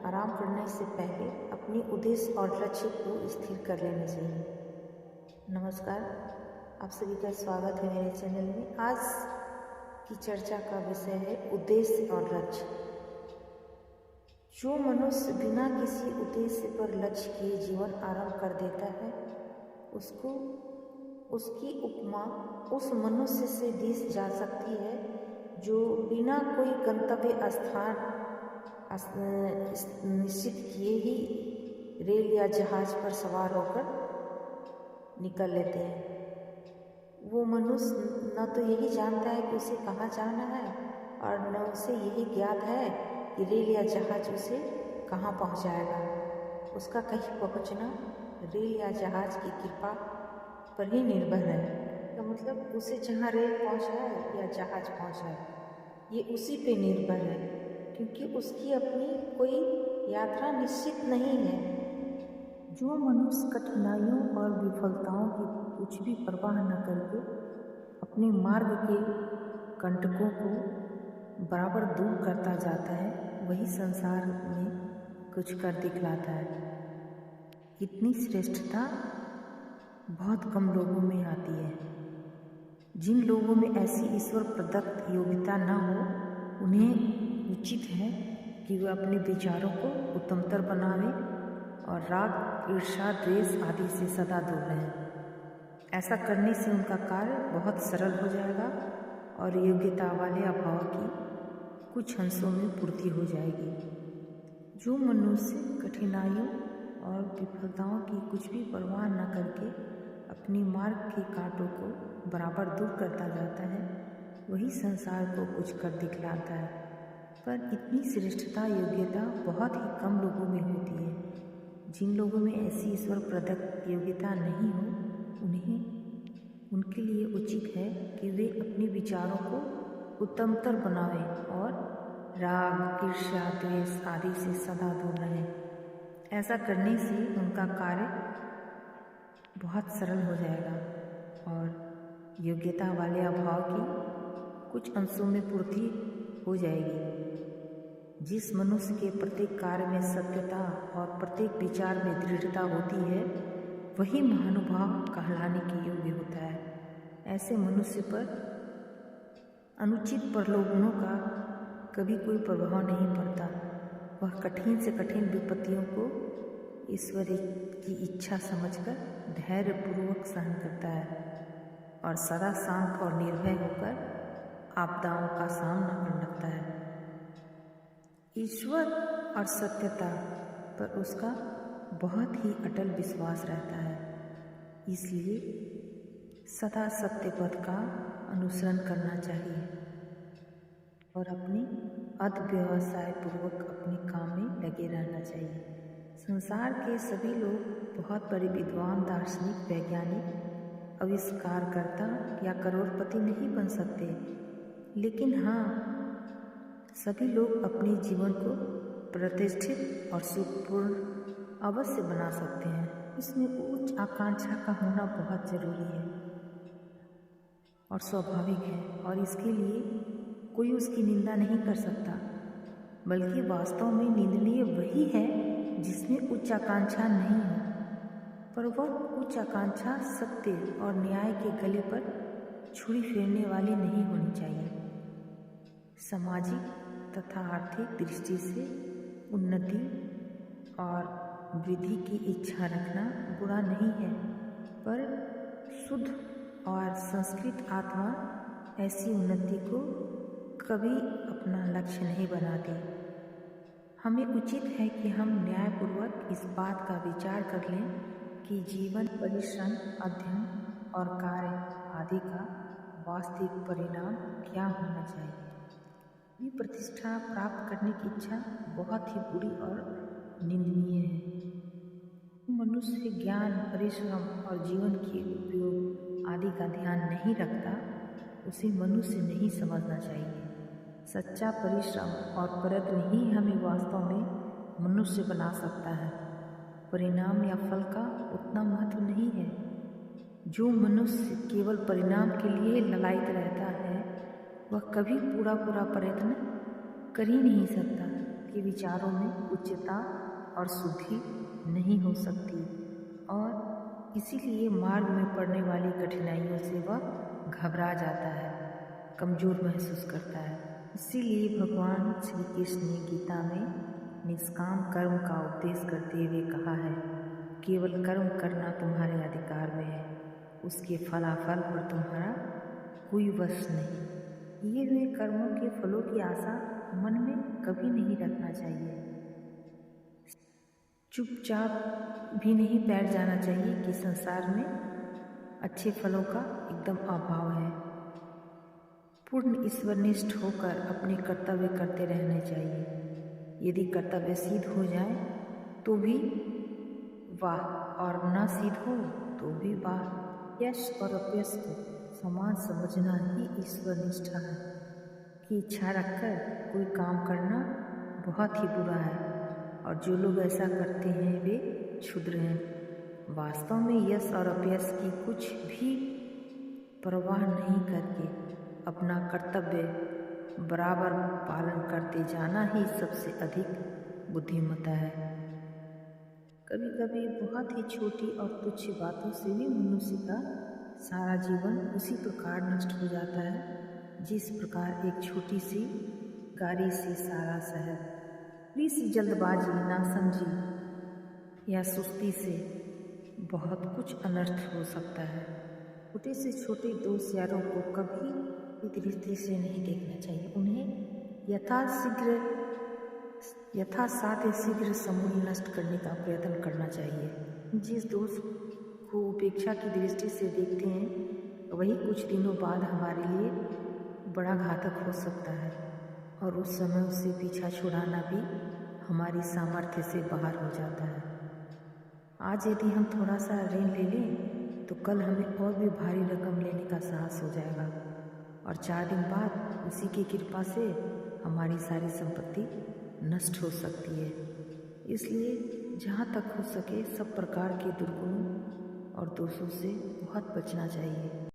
आराम करने से पहले अपने उद्देश्य और लक्ष्य को स्थिर कर लेना चाहिए। नमस्कार, आप सभी का स्वागत है मेरे चैनल में। आज की चर्चा का विषय है उद्देश्य और लक्ष्य। जो मनुष्य बिना किसी उद्देश्य पर लक्ष्य के जीवन आरंभ कर देता है, उसकी उपमा उस मनुष्य से दी जा सकती है जो बिना कोई गंतव्य स्थान निश्चित किए ही रेल या जहाज पर सवार होकर निकल लेते हैं। वो मनुष्य न तो यही जानता है कि उसे कहाँ जाना है और न उसे यही ज्ञात है कि रेल या जहाज उसे कहाँ पहुँचाएगा। उसका कहीं पहुँचना रेल या जहाज की कृपा पर ही निर्भर है। तो मतलब उसे जहाँ रेल पहुँचाए या जहाज पहुँचाए, ये उसी पे निर्भर है, क्योंकि उसकी अपनी कोई यात्रा निश्चित नहीं है। जो मनुष्य कठिनाइयों और विफलताओं की कुछ भी परवाह न करके अपने मार्ग के कंटकों को बराबर दूर करता जाता है, वही संसार में कुछ कर दिखलाता है। इतनी श्रेष्ठता बहुत कम लोगों में आती है। जिन लोगों में ऐसी ईश्वर प्रदत्त योग्यता न हो, उन्हें उचित है कि वे अपने विचारों को उत्तमतर बनावें और राग, ईर्ष्या, द्वेष आदि से सदा दूर रहें। ऐसा करने से उनका कार्य बहुत सरल हो जाएगा और योग्यता वाले अभाव की कुछ अंशों में पूर्ति हो जाएगी। जो मनुष्य कठिनाइयों और विफलताओं की कुछ भी परवाह न करके अपनी मार्ग के कांटों को बराबर दूर करता जाता है, वही संसार को कुछ कर दिखलाता है। पर इतनी श्रेष्ठता, योग्यता बहुत ही कम लोगों में होती है। जिन लोगों में ऐसी ईश्वर प्रदत्त योग्यता नहीं हो, उनके लिए उचित है कि वे अपने विचारों को उत्तमतर बनावें और राग, ईर्ष्या, द्वेष आदि से सदा दूर रहें। ऐसा करने से उनका कार्य बहुत सरल हो जाएगा और योग्यता वाले अभाव की कुछ अंशों में पूर्ति हो जाएगी। जिस मनुष्य के प्रत्येक कार्य में सत्यता और प्रत्येक विचार में दृढ़ता होती है, वही महानुभाव कहलाने के योग्य होता है। ऐसे मनुष्य पर अनुचित प्रलोभनों का कभी कोई प्रभाव नहीं पड़ता। वह कठिन से कठिन विपत्तियों को ईश्वर की इच्छा समझकर धैर्यपूर्वक सहन करता है और सदा शांत और निर्भय होकर आपदाओं का सामना कर सकता है। ईश्वर और सत्यता पर उसका बहुत ही अटल विश्वास रहता है, इसलिए सदा सत्य पथ का अनुसरण करना चाहिए और अपने अध्यवसाय पूर्वक अपने काम में लगे रहना चाहिए। संसार के सभी लोग बहुत बड़े विद्वान, दार्शनिक, वैज्ञानिक, आविष्कारकर्ता या करोड़पति नहीं बन सकते, लेकिन हाँ, सभी लोग अपने जीवन को प्रतिष्ठित और सुखपूर्ण अवश्य बना सकते हैं। इसमें उच्च आकांक्षा का होना बहुत जरूरी है और स्वाभाविक है, और इसके लिए कोई उसकी निंदा नहीं कर सकता, बल्कि वास्तव में निंदनीय वही है जिसमें उच्च आकांक्षा नहीं है। पर वह उच्च आकांक्षा सत्य और न्याय के गले पर छुरी फेरने वाली नहीं होनी चाहिए। सामाजिक तथा आर्थिक दृष्टि से उन्नति और वृद्धि की इच्छा रखना बुरा नहीं है, पर शुद्ध और संस्कृत आत्मा ऐसी उन्नति को कभी अपना लक्ष्य नहीं बनाती। हमें उचित है कि हम न्यायपूर्वक इस बात का विचार कर लें कि जीवन, परिश्रम, अध्ययन और कार्य आदि का वास्तविक परिणाम क्या होना चाहिए। ये प्रतिष्ठा प्राप्त करने की इच्छा बहुत ही बुरी और निंदनीय है। मनुष्य ज्ञान, परिश्रम और जीवन के उपयोग आदि का ध्यान नहीं रखता, उसे मनुष्य नहीं समझना चाहिए। सच्चा परिश्रम और प्रयत्न ही हमें वास्तव में मनुष्य बना सकता है। परिणाम या फल का उतना महत्व नहीं है। जो मनुष्य केवल परिणाम के लिए ललायित रहता है, वह कभी पूरा प्रयत्न कर ही नहीं सकता। के विचारों में उच्चता और शुद्धि नहीं हो सकती और इसीलिए मार्ग में पड़ने वाली कठिनाइयों से वह घबरा जाता है, कमज़ोर महसूस करता है। इसीलिए भगवान श्री कृष्ण ने गीता में निष्काम कर्म का उपदेश करते हुए कहा है, केवल कर्म करना तुम्हारे अधिकार में है, उसके फलाफल पर तुम्हारा कोई वश नहीं। किए हुए कर्मों के फलों की आशा मन में कभी नहीं रखना चाहिए। चुपचाप भी नहीं बैठ जाना चाहिए कि संसार में अच्छे फलों का एकदम अभाव है। पूर्ण ईश्वरनिष्ठ होकर अपने कर्तव्य करते रहने चाहिए। यदि कर्तव्य सिद्ध हो जाए तो भी वाह, और न सिद्ध हो तो भी वाह। यश और अपयश को समान समझना ही ईश्वर निष्ठा है। कि इच्छा रखकर कोई काम करना बहुत ही बुरा है और जो लोग ऐसा करते हैं वे क्षुद्र हैं। वास्तव में यश और अपयश की कुछ भी परवाह नहीं करके अपना कर्तव्य बराबर पालन करते जाना ही सबसे अधिक बुद्धिमत्ता है। कभी कभी बहुत ही छोटी और तुच्छ बातों से भी मनुष्य का सारा जीवन उसी प्रकार नष्ट हो जाता है जिस प्रकार एक छोटी सी गाड़ी से सारा शहर। थोड़ी सी जल्दबाजी, नासमझी या सुस्ती से बहुत कुछ अनर्थ हो सकता है। छोटे से छोटे दोस्त यारों को कभी भी दृष्टि से नहीं देखना चाहिए। उन्हें यथासाध्य शीघ्र समूल नष्ट करने का प्रयत्न करना चाहिए। जिस दोस्त को उपेक्षा की दृष्टि से देखते हैं वही कुछ दिनों बाद हमारे लिए बड़ा घातक हो सकता है और उस समय उससे पीछा छुड़ाना भी हमारी सामर्थ्य से बाहर हो जाता है। आज यदि हम थोड़ा सा ऋण ले लें तो कल हमें और भी भारी रकम लेने का साहस हो जाएगा और 4 दिन बाद उसी की कृपा से हमारी सारी संपत्ति नष्ट हो सकती है। इसलिए जहाँ तक हो सके सब प्रकार के दुर्गुणों और दोषों से बहुत बचना चाहिए।